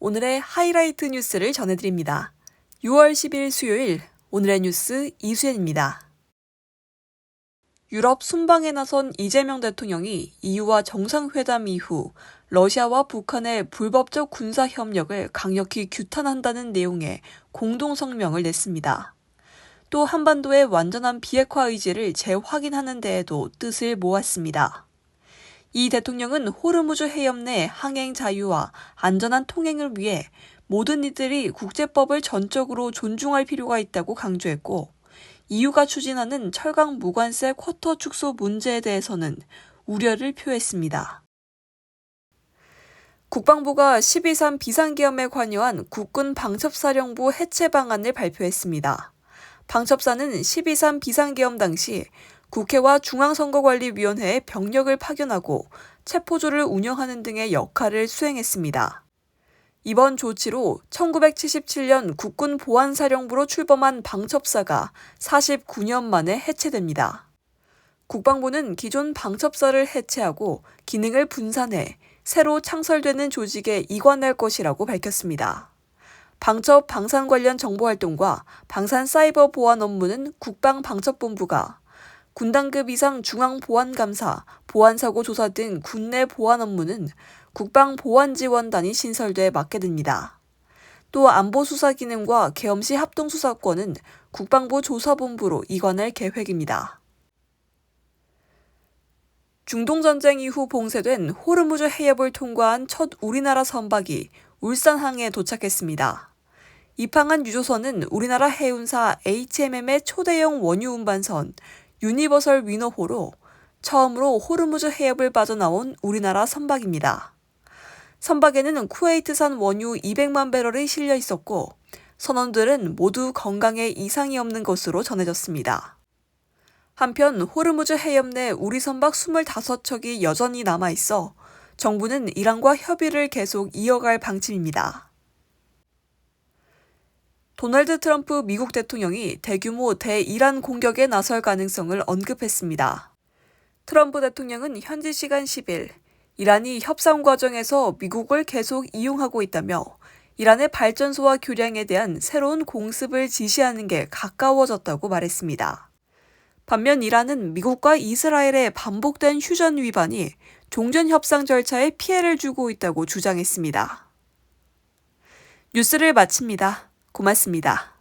오늘의 하이라이트 뉴스를 전해드립니다. 6월 10일 수요일 오늘의 뉴스 이수연입니다. 유럽 순방에 나선 이재명 대통령이 EU와 정상회담 이후 러시아와 북한의 불법적 군사협력을 강력히 규탄한다는 내용의 공동성명을 냈습니다. 또 한반도의 완전한 비핵화 의지를 재확인하는 데에도 뜻을 모았습니다. 이 대통령은 호르무즈 해협 내 항행 자유와 안전한 통행을 위해 모든 이들이 국제법을 전적으로 존중할 필요가 있다고 강조했고, EU가 추진하는 철강 무관세 쿼터 축소 문제에 대해서는 우려를 표했습니다. 국방부가 12.3 비상계엄에 관여한 국군 방첩사령부 해체 방안을 발표했습니다. 방첩사는 12.3 비상계엄 당시 국회와 중앙선거관리위원회에 병력을 파견하고 체포조를 운영하는 등의 역할을 수행했습니다. 이번 조치로 1977년 국군 보안사령부로 출범한 방첩사가 49년 만에 해체됩니다. 국방부는 기존 방첩사를 해체하고 기능을 분산해 새로 창설되는 조직에 이관할 것이라고 밝혔습니다. 방첩 방산 관련 정보활동과 방산 사이버 보안 업무는 국방방첩본부가, 군단급 이상 중앙보안감사, 보안사고 조사 등 군내 보안 업무는 국방보안지원단이 신설돼 맡게 됩니다. 또 안보수사 기능과 계엄시 합동수사권은 국방부 조사본부로 이관할 계획입니다. 중동전쟁 이후 봉쇄된 호르무즈 해협을 통과한 첫 우리나라 선박이 울산항에 도착했습니다. 입항한 유조선은 우리나라 해운사 HMM의 초대형 원유 운반선 유니버설 위너호로 처음으로 호르무즈 해협을 빠져나온 우리나라 선박입니다. 선박에는 쿠웨이트산 원유 200만 배럴이 실려 있었고, 선원들은 모두 건강에 이상이 없는 것으로 전해졌습니다. 한편 호르무즈 해협 내 우리 선박 25척이 여전히 남아있어 정부는 이란과 협의를 계속 이어갈 방침입니다. 도널드 트럼프 미국 대통령이 대규모 대이란 공격에 나설 가능성을 언급했습니다. 트럼프 대통령은 현지 시간 10일 이란이 협상 과정에서 미국을 계속 이용하고 있다며 이란의 발전소와 교량에 대한 새로운 공습을 지시하는 게 가까워졌다고 말했습니다. 반면 이란은 미국과 이스라엘의 반복된 휴전 위반이 종전협상 절차에 피해를 주고 있다고 주장했습니다. 뉴스를 마칩니다. 고맙습니다.